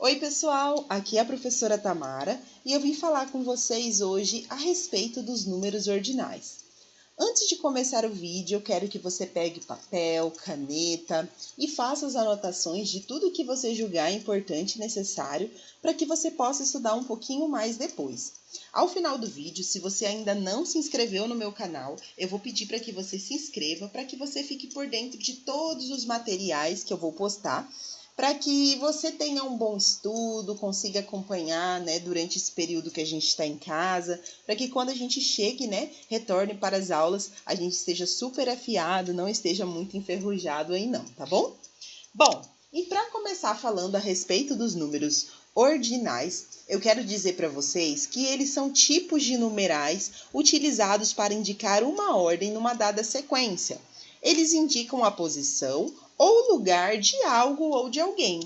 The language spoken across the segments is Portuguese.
Oi pessoal, aqui é a professora Tamara e eu vim falar com vocês hoje a respeito dos números ordinais. Antes de começar o vídeo, eu quero que você pegue papel, caneta e faça as anotações de tudo que você julgar importante e necessário para que você possa estudar um pouquinho mais depois. Ao final do vídeo, se você ainda não se inscreveu no meu canal, eu vou pedir para que você se inscreva para que você fique por dentro de todos os materiais que eu vou postar, para que você tenha um bom estudo, consiga acompanhar, durante esse período que a gente está em casa, para que quando a gente chegue, retorne para as aulas, a gente esteja super afiado, não esteja muito enferrujado aí não, tá bom? Bom, e para começar falando a respeito dos números ordinais, eu quero dizer para vocês que eles são tipos de numerais utilizados para indicar uma ordem numa dada sequência. Eles indicam a posição ou lugar de algo ou de alguém.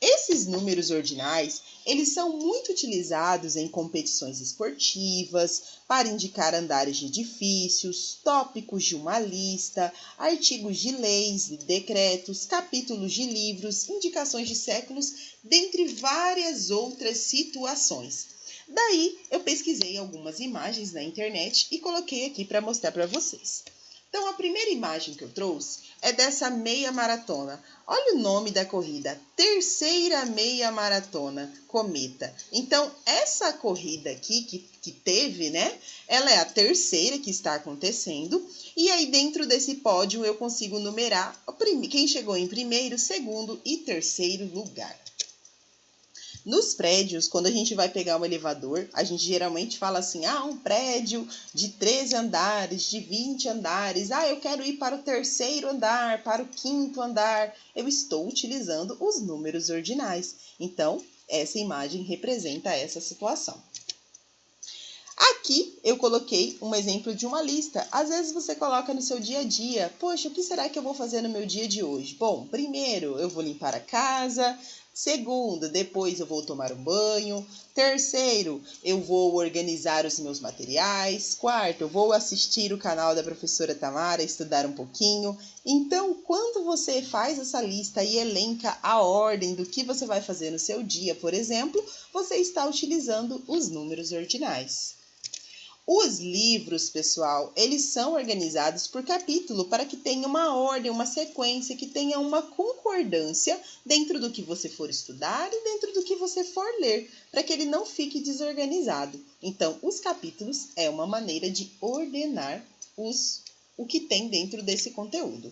Esses números ordinais, eles são muito utilizados em competições esportivas, para indicar andares de edifícios, tópicos de uma lista, artigos de leis e decretos, capítulos de livros, indicações de séculos, dentre várias outras situações. Daí, eu pesquisei algumas imagens na internet e coloquei aqui para mostrar para vocês. Então, a primeira imagem que eu trouxe é dessa meia maratona. Olha o nome da corrida, Terceira Meia Maratona Cometa. Então, essa corrida aqui que teve, ela é a terceira que está acontecendo. E aí, dentro desse pódio, eu consigo numerar quem chegou em primeiro, segundo e terceiro lugar. Nos prédios, quando a gente vai pegar um elevador, a gente geralmente fala assim, um prédio de 13 andares, de 20 andares, eu quero ir para o terceiro andar, para o quinto andar. Eu estou utilizando os números ordinais. Então, essa imagem representa essa situação. Aqui eu coloquei um exemplo de uma lista. Às vezes você coloca no seu dia a dia, poxa, o que será que eu vou fazer no meu dia de hoje? Bom, primeiro eu vou limpar a casa. Segundo, depois eu vou tomar um banho. Terceiro, eu vou organizar os meus materiais. Quarto, eu vou assistir o canal da professora Tamara, estudar um pouquinho. Então, quando você faz essa lista e elenca a ordem do que você vai fazer no seu dia, por exemplo, você está utilizando os números ordinais. Os livros, pessoal, eles são organizados por capítulo para que tenha uma ordem, uma sequência, que tenha uma concordância dentro do que você for estudar e dentro do que você for ler, para que ele não fique desorganizado. Então, os capítulos é uma maneira de ordenar o que tem dentro desse conteúdo.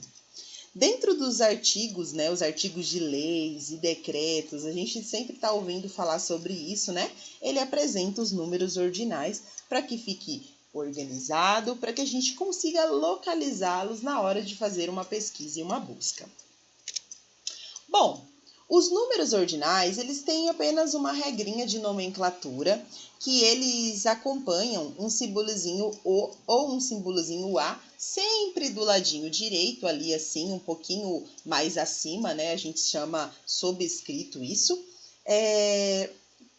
Dentro dos artigos, os artigos de leis e decretos, a gente sempre está ouvindo falar sobre isso, Ele apresenta os números ordinais para que fique organizado, para que a gente consiga localizá-los na hora de fazer uma pesquisa e uma busca. Bom, os números ordinais, eles têm apenas uma regrinha de nomenclatura, que eles acompanham um simbolozinho O ou um simbolozinho A, sempre do ladinho direito, ali assim, um pouquinho mais acima, A gente chama sobrescrito isso.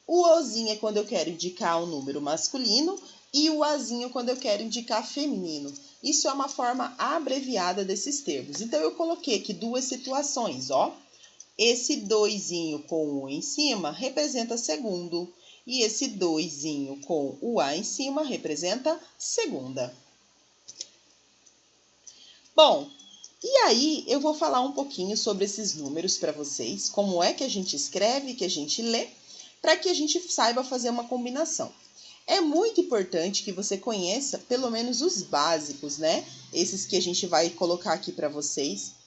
O Ozinho é quando eu quero indicar um número masculino e o Azinho quando eu quero indicar feminino. Isso é uma forma abreviada desses termos. Então, eu coloquei aqui duas situações, Esse doisinho com o em cima representa segundo. E esse doisinho com o A em cima representa segunda. Bom, e aí eu vou falar um pouquinho sobre esses números para vocês, como é que a gente escreve, que a gente lê, para que a gente saiba fazer uma combinação. É muito importante que você conheça pelo menos os básicos, Esses que a gente vai colocar aqui para vocês.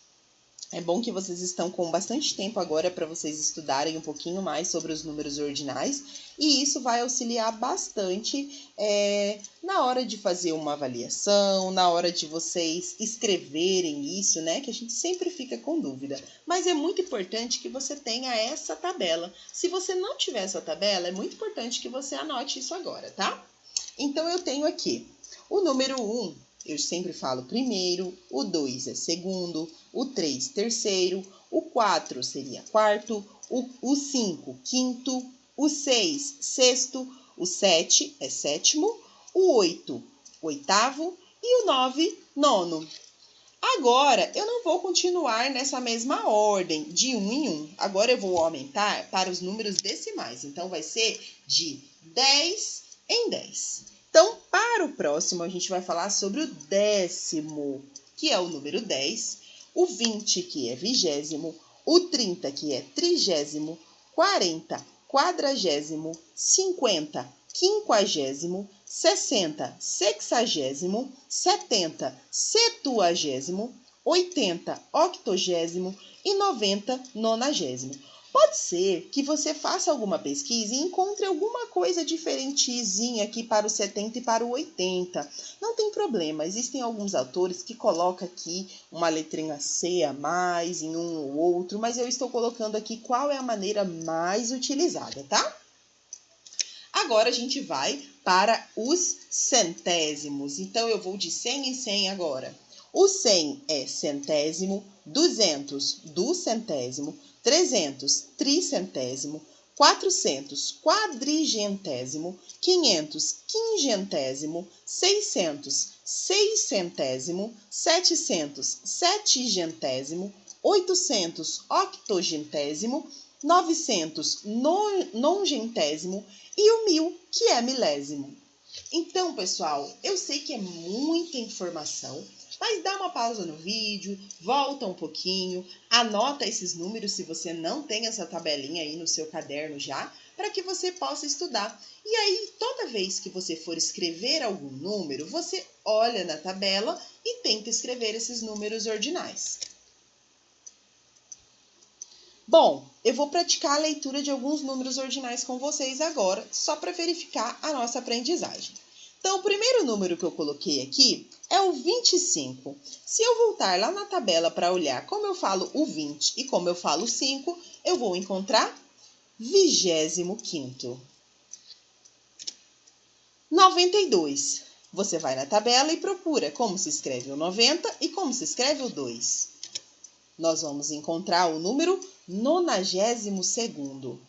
É bom que vocês estão com bastante tempo agora para vocês estudarem um pouquinho mais sobre os números ordinais e isso vai auxiliar bastante na hora de fazer uma avaliação, na hora de vocês escreverem isso, que a gente sempre fica com dúvida. Mas é muito importante que você tenha essa tabela. Se você não tiver essa tabela, é muito importante que você anote isso agora, tá? Então, eu tenho aqui o número 1. Eu sempre falo primeiro, o 2 é segundo, o 3 terceiro, o 4 seria quarto, o 5 quinto, o 6 sexto, o 7 é sétimo, o 8 oitavo e o 9 nono. Agora, eu não vou continuar nessa mesma ordem, de 1 em 1. Agora, eu vou aumentar para os números decimais. Então, vai ser de 10 em 10. Então, para o próximo, a gente vai falar sobre o décimo, que é o número 10, o 20, que é vigésimo, o 30, que é trigésimo, 40, quadragésimo, 50, quinquagésimo, 60, sexagésimo, 70, septuagésimo, 80, octogésimo e 90, nonagésimo. Pode ser que você faça alguma pesquisa e encontre alguma coisa diferentezinha aqui para o 70 e para o 80. Não tem problema, existem alguns autores que colocam aqui uma letrinha C a mais em um ou outro, mas eu estou colocando aqui qual é a maneira mais utilizada, tá? Agora a gente vai para os centésimos. Então, eu vou de 100 em 100 agora. O 100 é centésimo, 200, duzentésimo, 300, tricentésimo, 400, quadrigentésimo, 500, quingentésimo, 600, seiscentésimo, 700, setigentésimo, 800, octogentésimo, 900, nongentésimo e o 1000, que é milésimo. Então, pessoal, eu sei que é muita informação, mas dá uma pausa no vídeo, volta um pouquinho, anota esses números se você não tem essa tabelinha aí no seu caderno já, para que você possa estudar. E aí, toda vez que você for escrever algum número, você olha na tabela e tenta escrever esses números ordinais. Bom, eu vou praticar a leitura de alguns números ordinais com vocês agora, só para verificar a nossa aprendizagem. Então, o primeiro número que eu coloquei aqui é o 25. Se eu voltar lá na tabela para olhar como eu falo o 20 e como eu falo o 5, eu vou encontrar 25º. 92. Você vai na tabela e procura como se escreve o 90 e como se escreve o 2. Nós vamos encontrar o número 92º.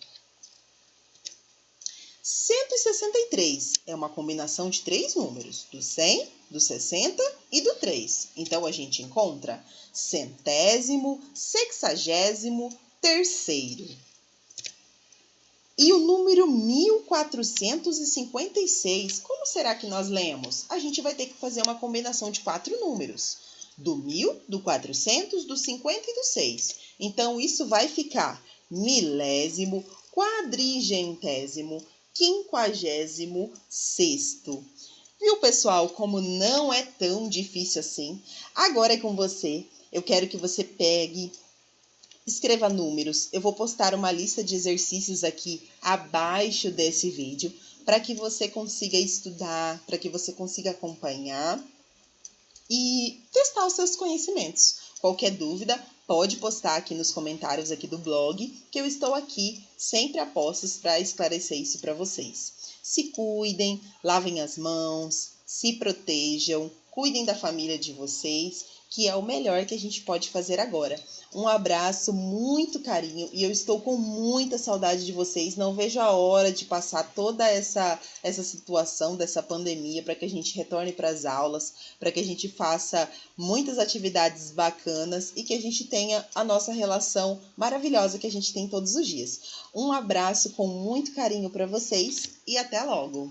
163 é uma combinação de 3 números, do 100, do 60 e do 3. Então, a gente encontra centésimo, sexagésimo, terceiro. E o número 1456, como será que nós lemos? A gente vai ter que fazer uma combinação de 4 números. Do 1000, do 400, do 50 e do 6. Então, isso vai ficar milésimo, quadrigentésimo, quinquagésimo, sexto. Viu, pessoal, como não é tão difícil assim? Agora é com você. Eu quero que você pegue, escreva números. Eu vou postar uma lista de exercícios aqui abaixo desse vídeo para que você consiga estudar, para que você consiga acompanhar e testar os seus conhecimentos. Qualquer dúvida, pode postar aqui nos comentários aqui do blog, que eu estou aqui sempre a postos para esclarecer isso para vocês. Se cuidem, lavem as mãos, se protejam, cuidem da família de vocês, que é o melhor que a gente pode fazer agora. Um abraço, muito carinho, e eu estou com muita saudade de vocês. Não vejo a hora de passar toda essa situação dessa pandemia para que a gente retorne para as aulas, para que a gente faça muitas atividades bacanas e que a gente tenha a nossa relação maravilhosa que a gente tem todos os dias. Um abraço com muito carinho para vocês e até logo!